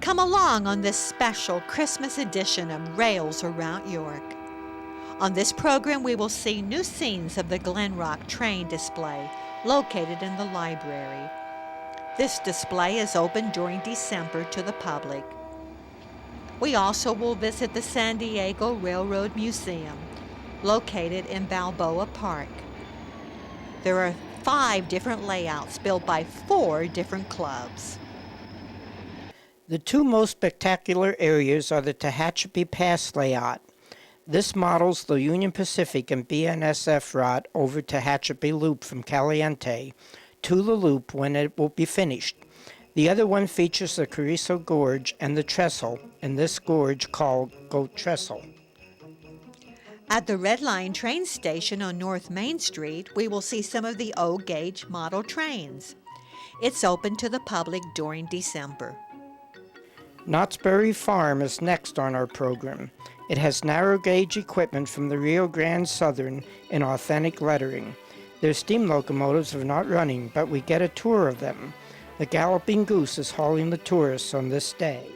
Come along on this special Christmas edition of Rails Around York. On this program, we will see new scenes of the Glen Rock train display located in the library. This display is open during December to the public. We also will visit the San Diego Railroad Museum, located in Balboa Park. There are 5 different layouts built by 4 different clubs. The 2 most spectacular areas are the Tehachapi Pass layout. This models the Union Pacific and BNSF route over Tehachapi Loop from Caliente to the loop when it will be finished. The other one features the Carrizo Gorge and the trestle, in this gorge called Goat Trestle. At the Red Line train station on North Main Street, we will see some of the O-gauge model trains. It's open to the public during December. Knott's Berry Farm is next on our program. It has narrow gauge equipment from the Rio Grande Southern in authentic lettering. Their steam locomotives are not running, but we get a tour of them. The Galloping Goose is hauling the tourists on this day.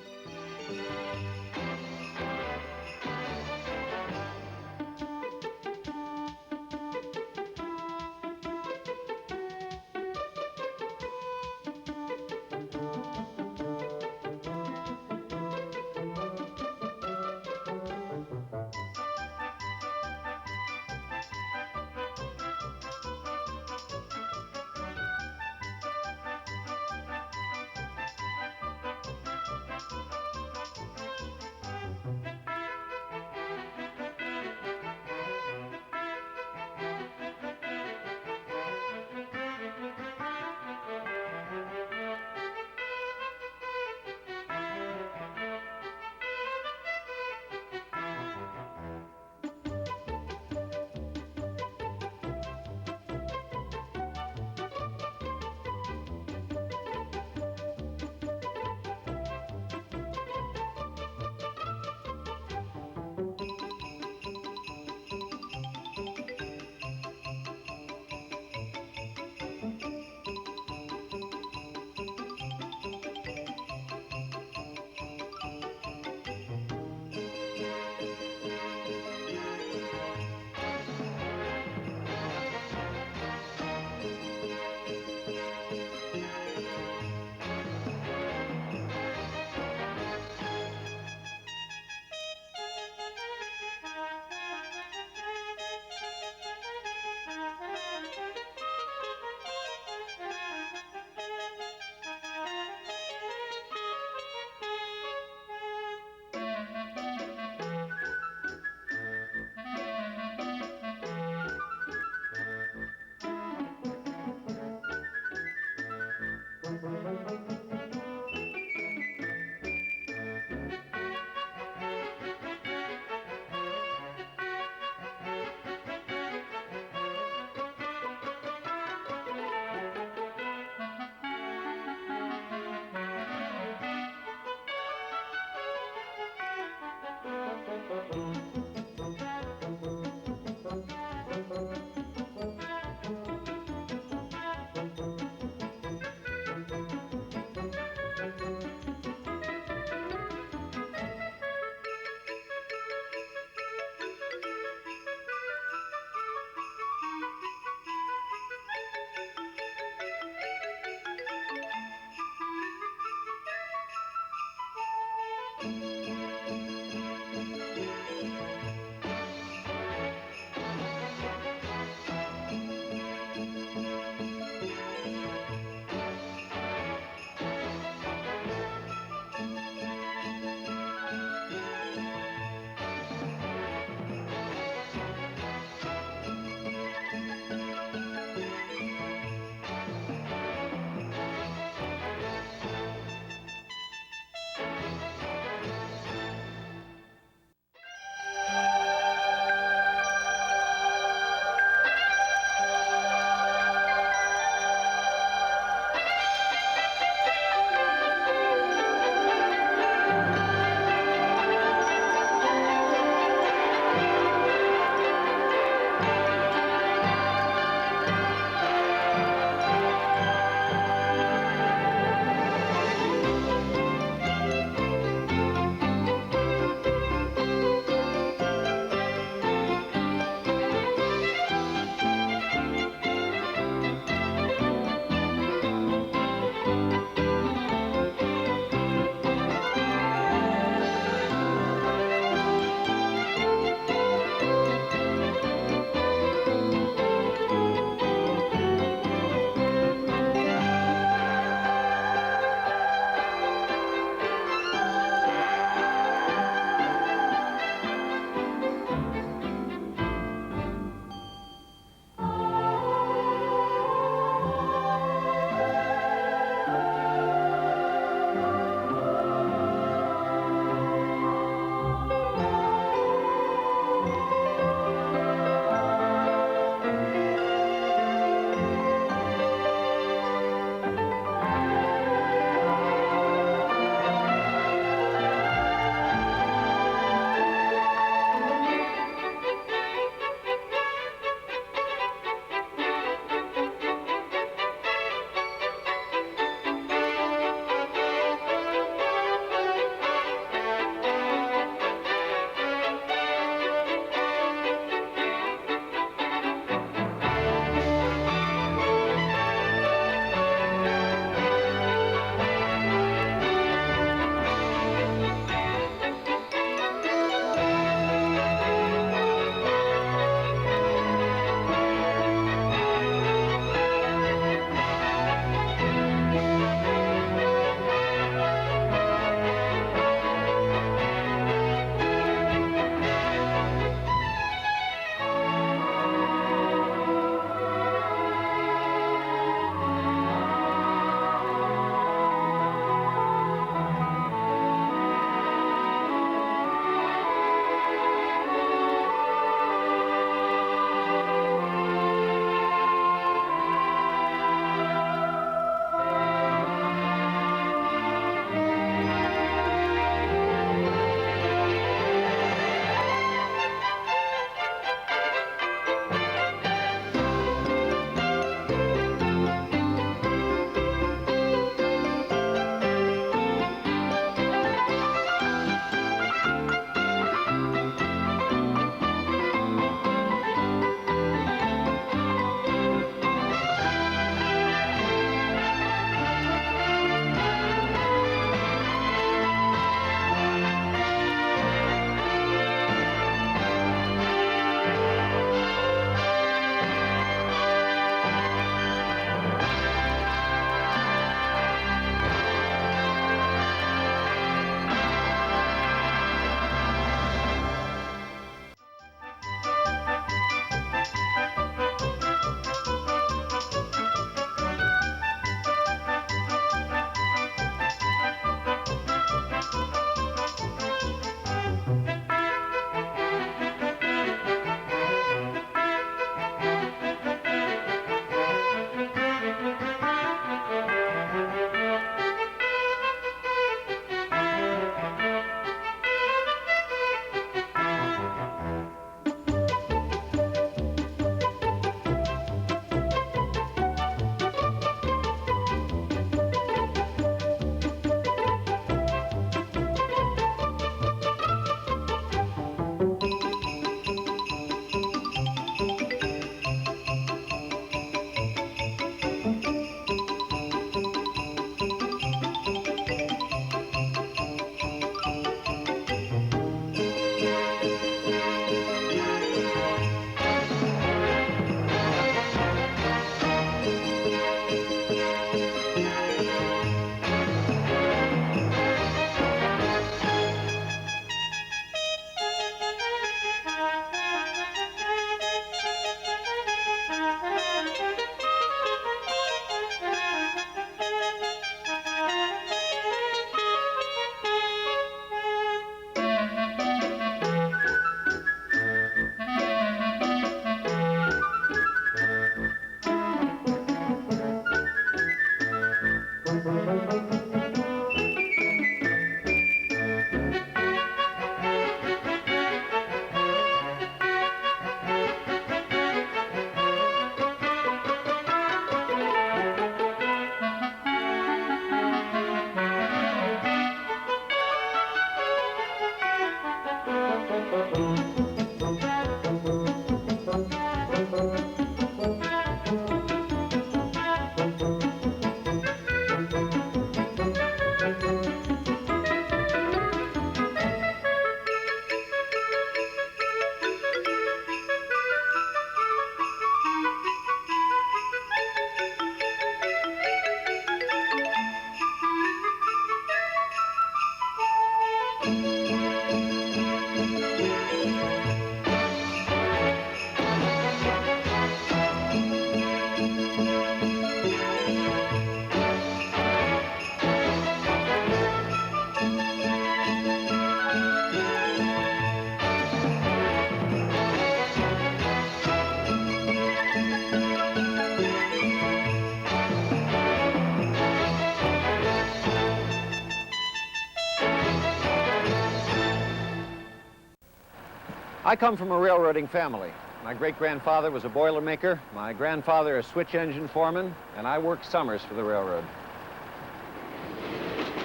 I come from a railroading family. My great-grandfather was a boilermaker, my grandfather a switch engine foreman, and I worked summers for the railroad.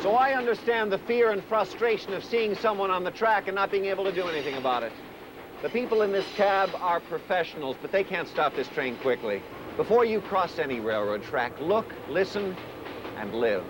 So I understand the fear and frustration of seeing someone on the track and not being able to do anything about it. The people in this cab are professionals, but they can't stop this train quickly. Before you cross any railroad track, look, listen, and live.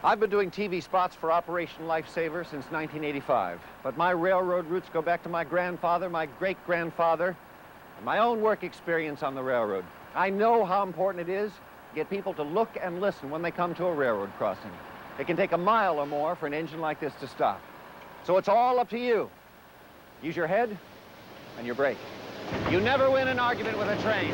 I've been doing TV spots for Operation Lifesaver since 1985, but my railroad roots go back to my grandfather, my great-grandfather, and my own work experience on the railroad. I know how important it is to get people to look and listen when they come to a railroad crossing. It can take a mile or more for an engine like this to stop. So it's all up to you. Use your head and your brake. You never win an argument with a train.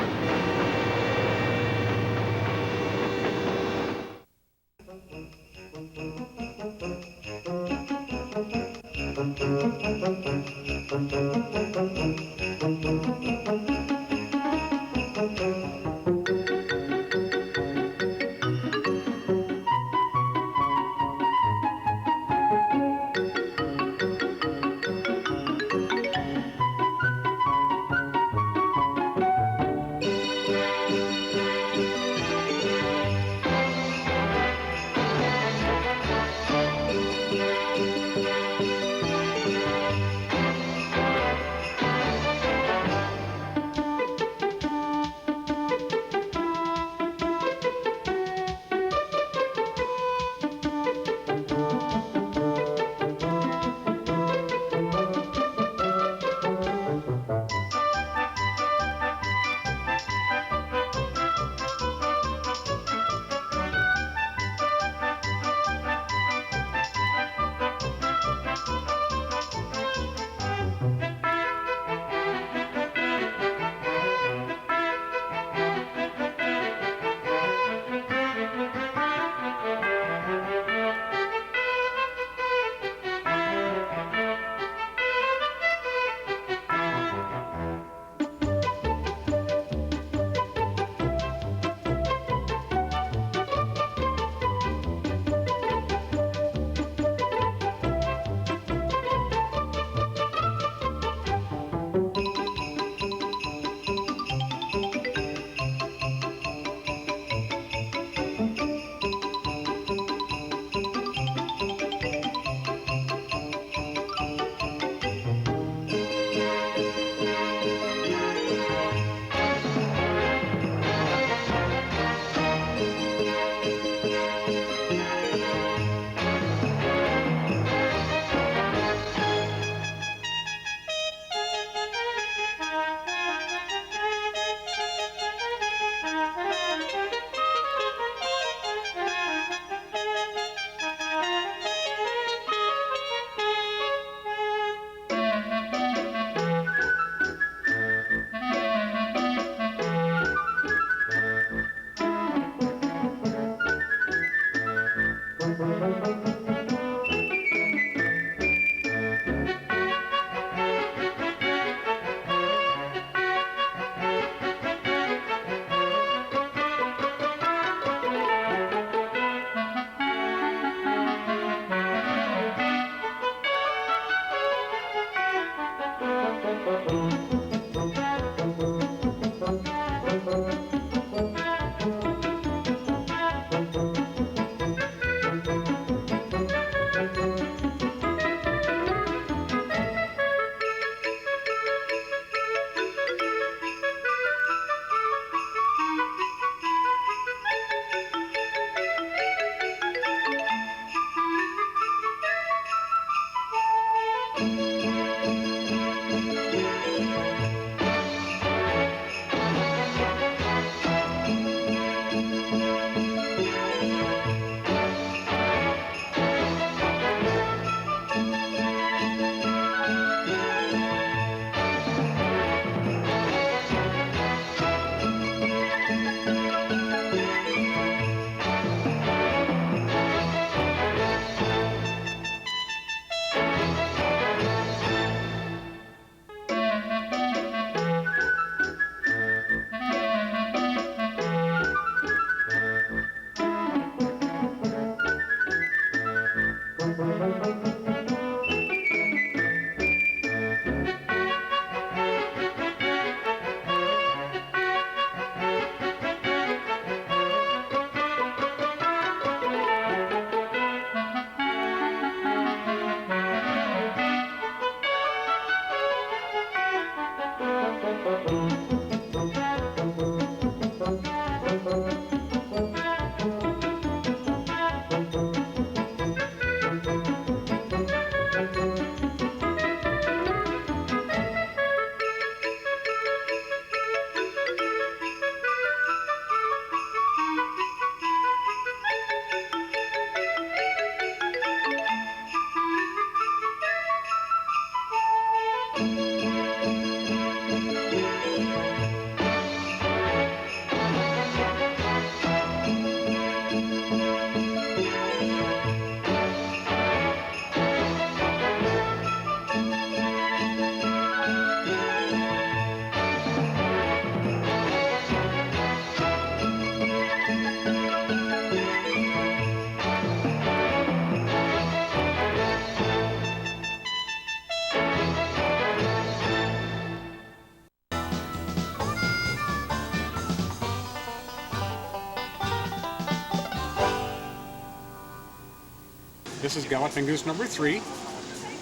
This is Galloping Goose number 3.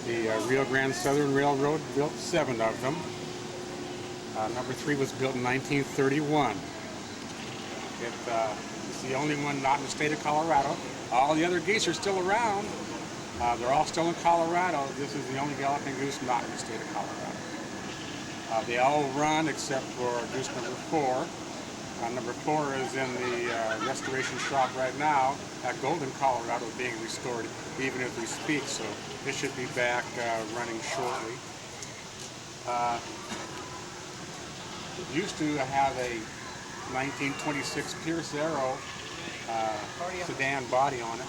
The Rio Grande Southern Railroad built 7 of them. Number 3 was built in 1931. It's the only one not in the state of Colorado. All the other geese are still around. They're all still in Colorado. This is the only Galloping Goose not in the state of Colorado. They all run except for goose number 4. Number 4 is in the restoration shop right now at Golden, Colorado, being restored even as we speak, so it should be back running shortly. It used to have a 1926 Pierce Arrow sedan body on it.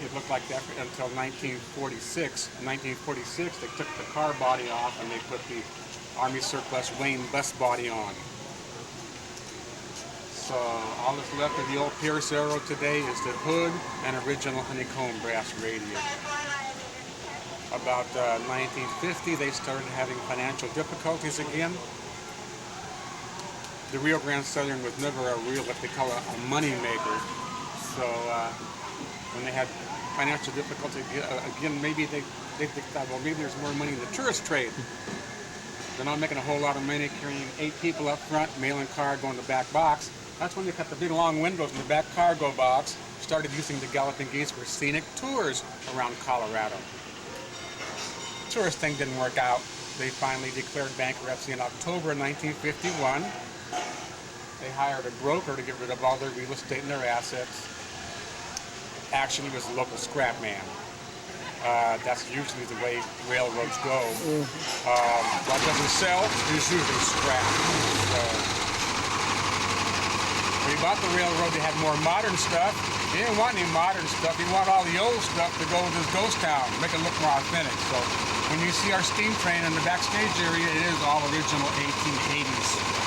It looked like that until 1946. In 1946, they took the car body off and they put the Army surplus Wayne bus body on. So all that's left of the old Pierce Arrow today is the hood and original honeycomb brass radius. About 1950, they started having financial difficulties again. The Rio Grande Southern was never a real, what they call a money maker. So when they had financial difficulty again, maybe they thought, well, maybe there's more money in the tourist trade. They're not making a whole lot of money carrying 8 people up front, mailing car, going to the back box. That's when they cut the big long windows in the back cargo box, started using the Galloping Geese for scenic tours around Colorado. The tourist thing didn't work out. They finally declared bankruptcy in October 1951. They hired a broker to get rid of all their real estate and their assets. Actually, it was a local scrap man. That's usually the way railroads go. What doesn't sell is usually scrap. So, when he bought the railroad, they had more modern stuff. He didn't want any modern stuff. He wanted all the old stuff to go with his ghost town, make it look more authentic. So, when you see our steam train in the backstage area, it is all original 1880s.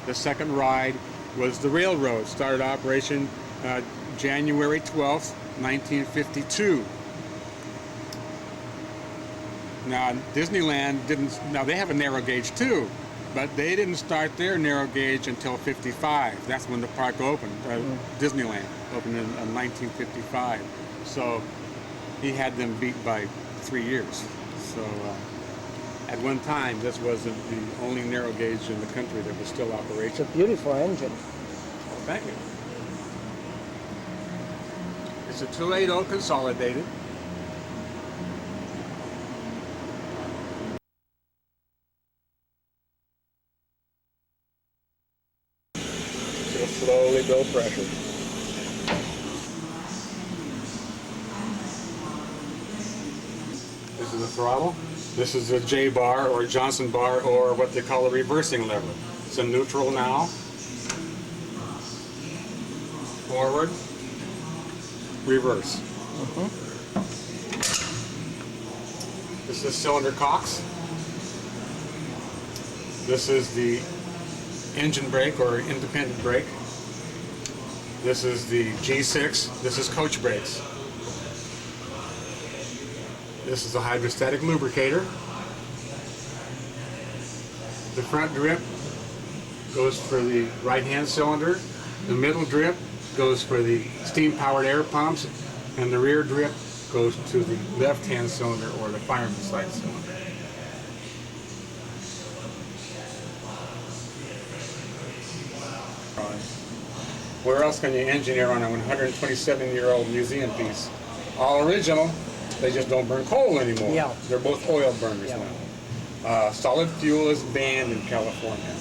The second ride was the railroad. Started operation January 12th, 1952. Now, Disneyland didn't, now they have a narrow gauge too, but they didn't start their narrow gauge until 55. That's when the park opened. Disneyland opened in 1955. So he had them beat by 3 years. So at one time, this wasn't the only narrow gauge in the country that was still It's operational. a beautiful engine. Thank you. It's a 280 consolidated. It'll slowly build pressure. This is the throttle. This is a J bar or Johnson bar or what they call a reversing lever. It's in neutral now. Forward, reverse. This is cylinder cocks. This is the engine brake or independent brake. This is the G6. This is coach brakes. This is a hydrostatic lubricator. The front drip goes for the right-hand cylinder. The middle drip goes for the steam-powered air pumps, and the rear drip goes to the left-hand cylinder or the fireman side cylinder. Where else can you engineer on a 127-year-old museum piece? All original, they just don't burn coal anymore. Yeah. They're both oil burners now. Solid fuel is banned in California.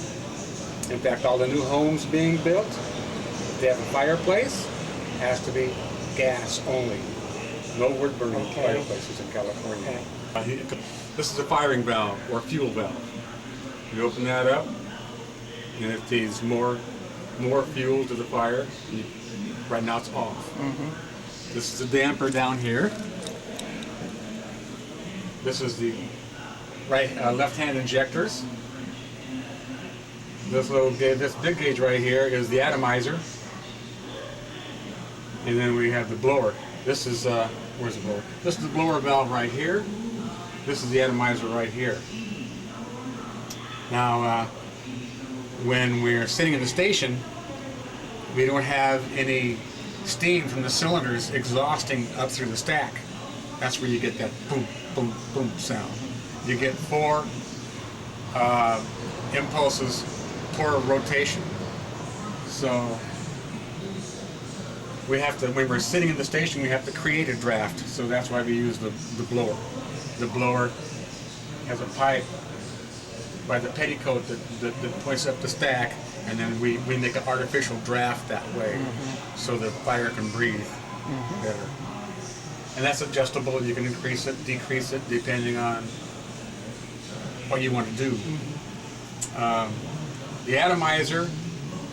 In fact, all the new homes being built, if they have a fireplace, it has to be gas only. No wood burning fireplaces in California. This is a firing valve or fuel valve. You open that up, and it feeds more fuel to the fire. Right now it's off. This is a damper down here. This is the left-hand injectors. This big gauge right here is the atomizer, and then we have the blower. This is where's the blower? This is the blower valve right here. This is the atomizer right here. Now, when we're sitting in the station, we don't have any steam from the cylinders exhausting up through the stack. That's where you get that boom, boom, boom sound. You get 4 impulses per rotation. So we have to, when we're sitting in the station, we have to create a draft. So that's why we use the blower. The blower has a pipe by the petticoat that points up the stack, and then we make an artificial draft that way, so the fire can breathe better. And that's adjustable. You can increase it, decrease it, depending on what you want to do. The atomizer,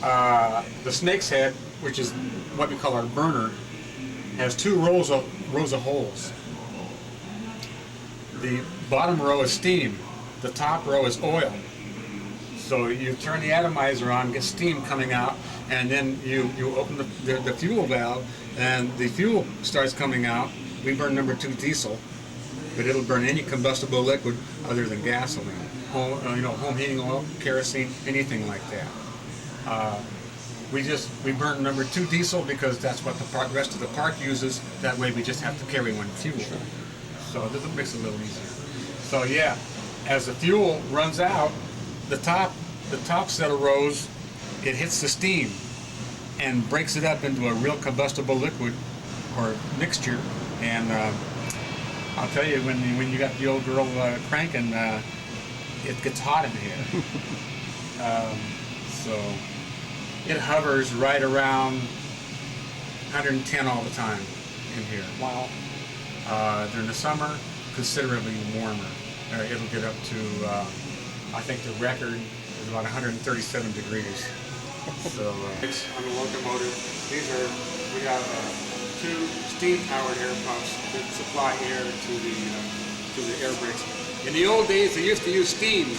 the snake's head, which is what we call our burner, has 2 rows of holes. The bottom row is steam. The top row is oil. So you turn the atomizer on, get steam coming out, and then you open the fuel valve, and the fuel starts coming out. We burn number 2 diesel, but it'll burn any combustible liquid other than gasoline. Home heating oil, kerosene, anything like that. We burn number 2 diesel because that's what the rest of the park uses. That way we just have to carry 1 fuel. So this makes it a little easier. So yeah, as the fuel runs out, the top set of rows, it hits the steam and breaks it up into a real combustible liquid or mixture, and I'll tell you, when you got the old girl cranking, it gets hot in here. So it hovers right around 110 all the time in here. Wow. During the summer, considerably warmer. It'll get up to, I think the record is about 137 degrees. So it's on the locomotive. We have two steam-powered air pumps that supply air to the air brakes. In the old days, they used to use steam,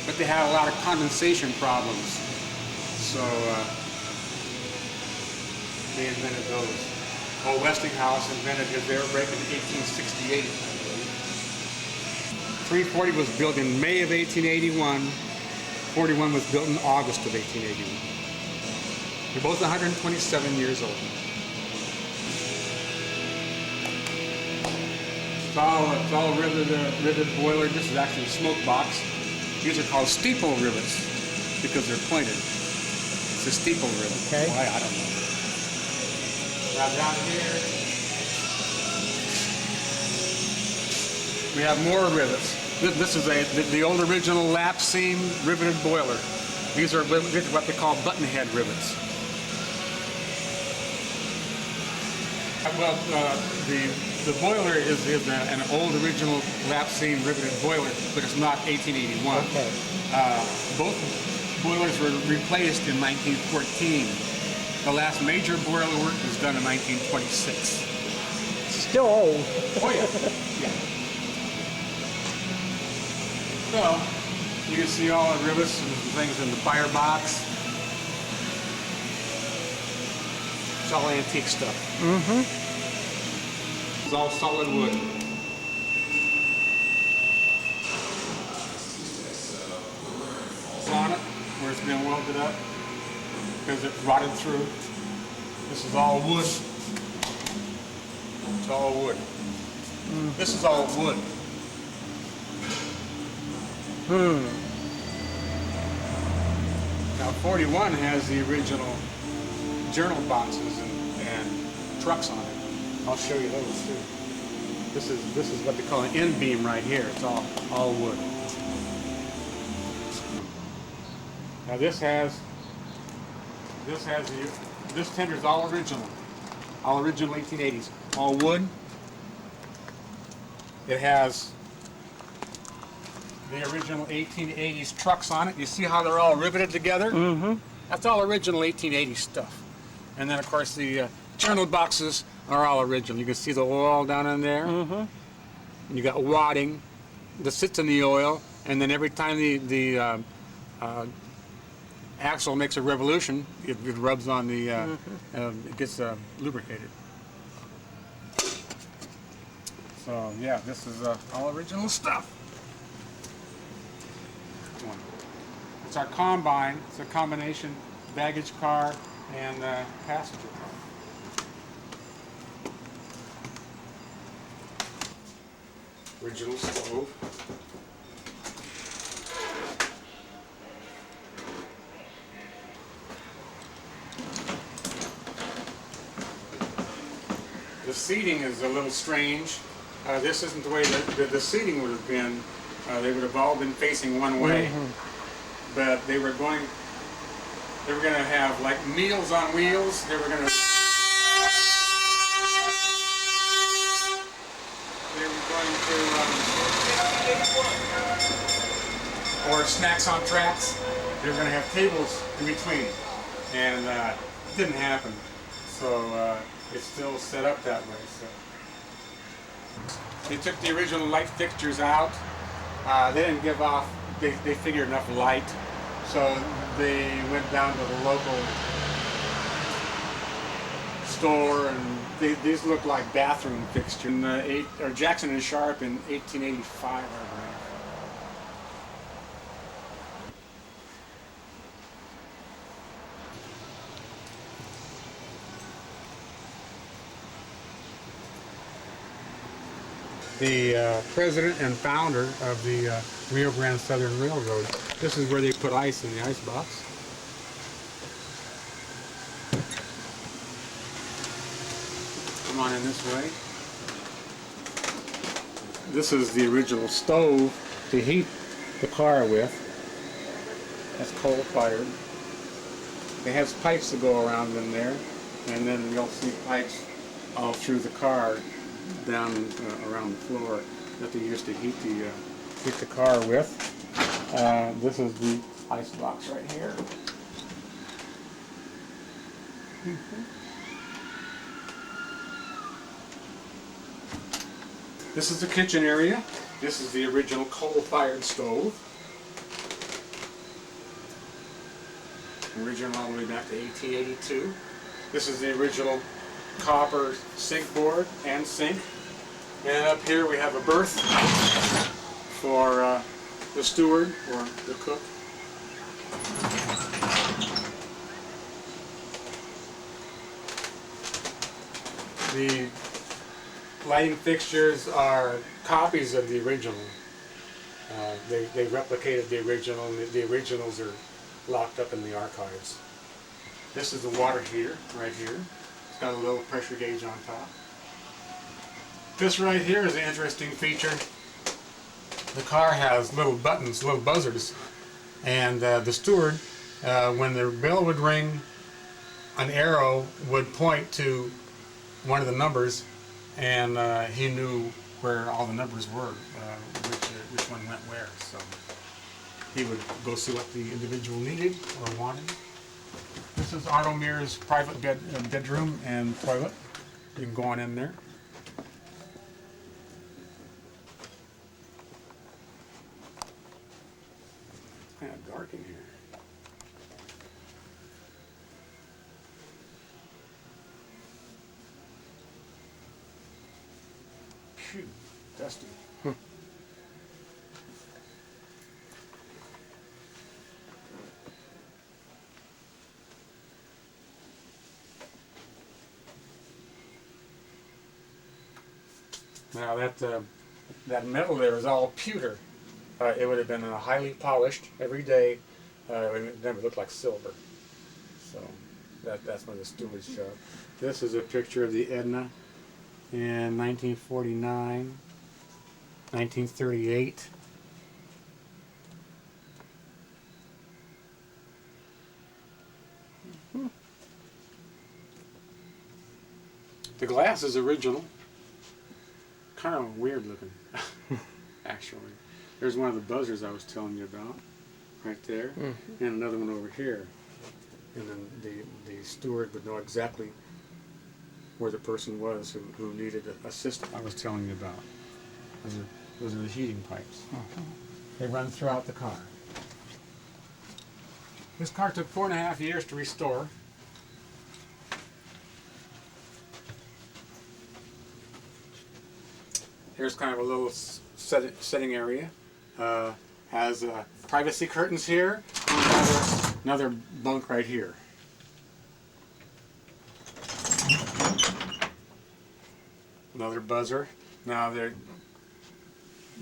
but they had a lot of condensation problems. So they invented those. Old Westinghouse invented his air brake in 1868, I believe. 340 was built in May of 1881. 41 was built in August of 1881. They're both 127 years old. It's all riveted boiler. This is actually a smoke box. These are called steeple rivets because they're pointed. It's a steeple rivet. Okay. Why, I don't know. Now down here, we have more rivets. This is the old original lap seam riveted boiler. These are what they call button head rivets. Well, the boiler is an old original lap seam riveted boiler, but it's not 1881. Okay. Both boilers were replaced in 1914. The last major boiler work was done in 1926. Still old. Oh yeah, yeah. So you can see all the rivets and things in the firebox. It's all antique stuff. Mm-hmm. It's all solid wood. On it, where it's been welded up, because it rotted through. This is all wood. It's all wood. This is all wood. Now 41 has the original journal boxes and trucks on it. I'll show you those too. This is what they call an end beam right here. It's all wood. Now this tender is all original 1880s, all wood. It has the original 1880s trucks on it. You see how they're all riveted together? Mm-hmm. That's all original 1880s stuff. And then of course the journal boxes are all original. You can see the oil down in there. Mm-hmm. And you got wadding that sits in the oil, and then every time the axle makes a revolution, it rubs on the, it gets lubricated. So yeah, this is all original stuff. It's our combine. It's a combination baggage car and passenger car. Original stove. The seating is a little strange. This isn't the way that the seating would have been. They would have all been facing one way. Mm-hmm. But they were going to have like meals on wheels. They were going to or snacks on tracks. They were going to have tables in between, and it didn't happen. So it's still set up that way. So they took the original light fixtures out. They didn't give off. They figured enough light, so they went down to the local store, and these look like bathroom fixtures. In Jackson and Sharp in 1885, I believe. The president and founder of the Rio Grande Southern Railroad. This is where they put ice in the ice box. Come on in this way. This is the original stove to heat the car with. That's coal-fired. It has pipes that go around in there, and then you'll see pipes all through the car down around the floor that they used to heat the car with. This is the ice box right here. This is the kitchen area. This is the original coal-fired stove. Original all the way back to 1882. This is the original copper sink board and sink. And up here we have a berth for the steward or the cook. The lighting fixtures are copies of the original. They replicated the original, and the originals are locked up in the archives. This is the water heater right here. It's got a little pressure gauge on top. This right here is an interesting feature. The car has little buttons, little buzzers, and the steward, when the bell would ring, an arrow would point to one of the numbers, and he knew where all the numbers were, which one went where. So he would go see what the individual needed or wanted. This is Otto Mears' private bedroom and toilet. You can go on in there. It's kind of dark in here. Phew, dusty. Now that metal there is all pewter. It would have been highly polished every day. It would never look like silver. So that's where the steward's shop. This is a picture of the Edna in 1949, 1938. The glass is original. Kind of weird looking, actually. There's one of the buzzers I was telling you about, right there, and another one over here. And then the steward would know exactly where the person was who needed assistance. I was telling you about. Those are the heating pipes. They run throughout the car. This car took 4.5 years to restore. Here's kind of a little setting area. Has privacy curtains here, and another bunk right here. Another buzzer. Now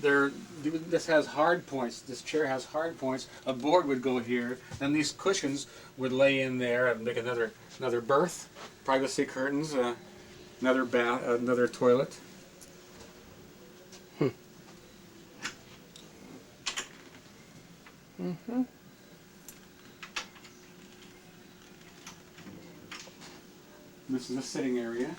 this has hard points. This chair has hard points. A board would go here, and these cushions would lay in there and make another berth. Privacy curtains. Another bath. Another toilet. This is a sitting area.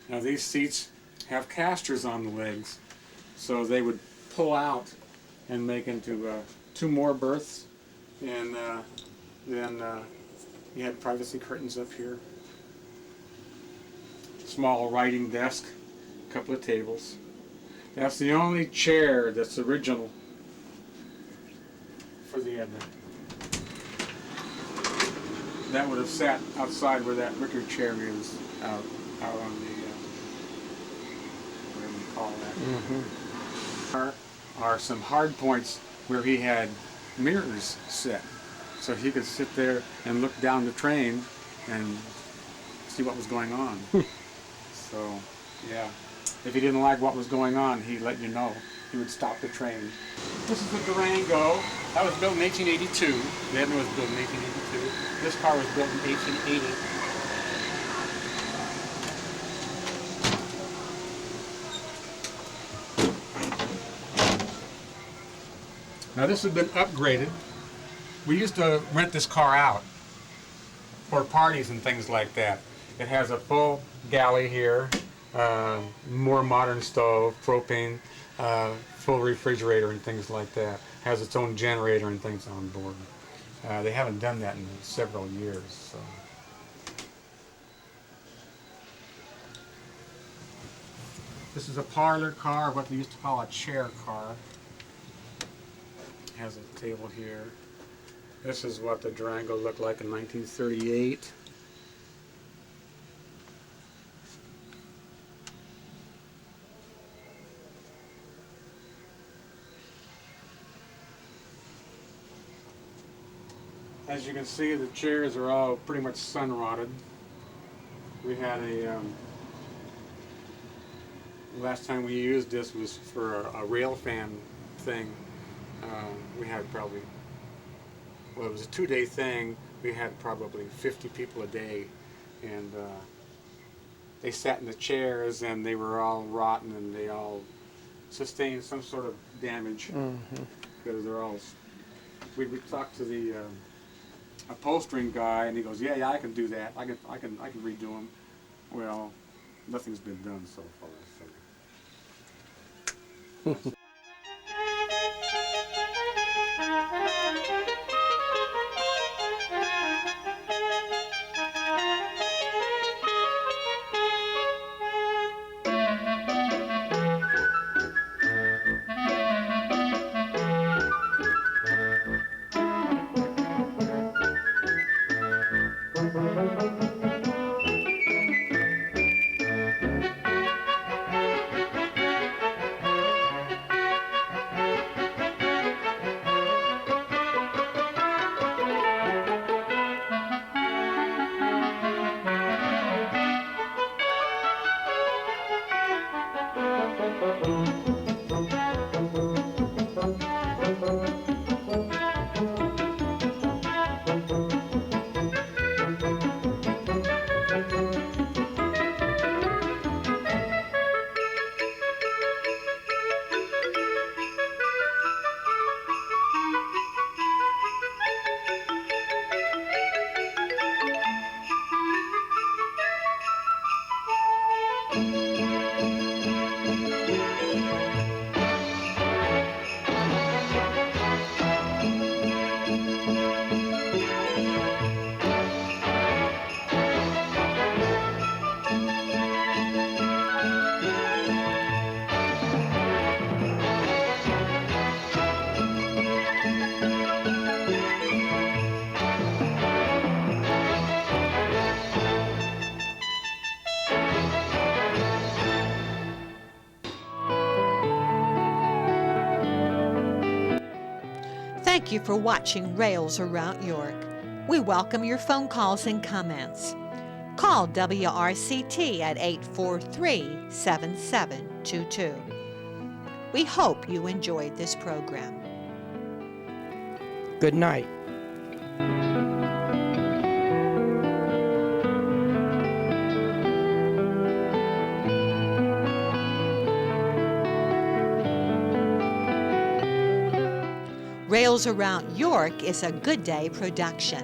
Now these seats have casters on the legs, so they would pull out and make into 2 more berths, and then you had privacy curtains up here. Small writing desk, a couple of tables. That's the only chair that's original for the Edna. That would have sat outside where that wicker chair is, out on the, whatever you call that. Are some hard points where he had mirrors set, so he could sit there and look down the train and see what was going on. So, yeah. If he didn't like what was going on, he'd let you know. He would stop the train. This is the Durango. That was built in 1882. The Edna was built in 1882. This car was built in 1880. Now this has been upgraded. We used to rent this car out for parties and things like that. It has a full galley here, more modern stove, propane, full refrigerator and things like that. Has its own generator and things on board. They haven't done that in several years. So. This is a parlor car, what they used to call a chair car. Has a table here. This is what the Durango looked like in 1938. As you can see, the chairs are all pretty much sun-rotted. We had a, last time we used this was for a rail fan thing. We had probably, well, it was a 2-day thing. We had probably 50 people a day, and they sat in the chairs and they were all rotten and they all sustained some sort of damage because they're all. We talked to the upholstering guy, and he goes, "Yeah, I can do that. I can redo them." Well, nothing's been done so far. So. Thank you for watching Rails Around York. We welcome your phone calls and comments. Call WRCT at 843-7722. We hope you enjoyed this program. Good night. Rails Around York is a Good Day production.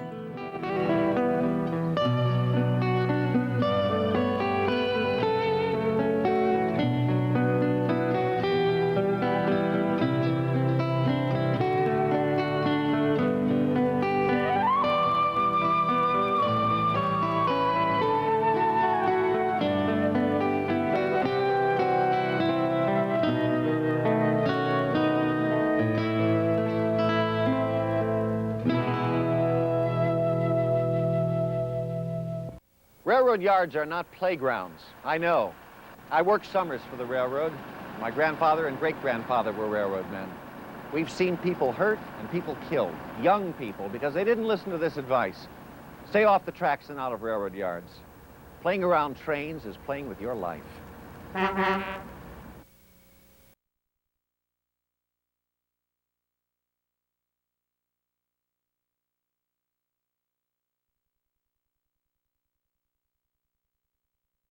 Railroad yards are not playgrounds. I know. I worked summers for the railroad. My grandfather and great-grandfather were railroad men. We've seen people hurt and people killed, young people, because they didn't listen to this advice. Stay off the tracks and out of railroad yards. Playing around trains is playing with your life.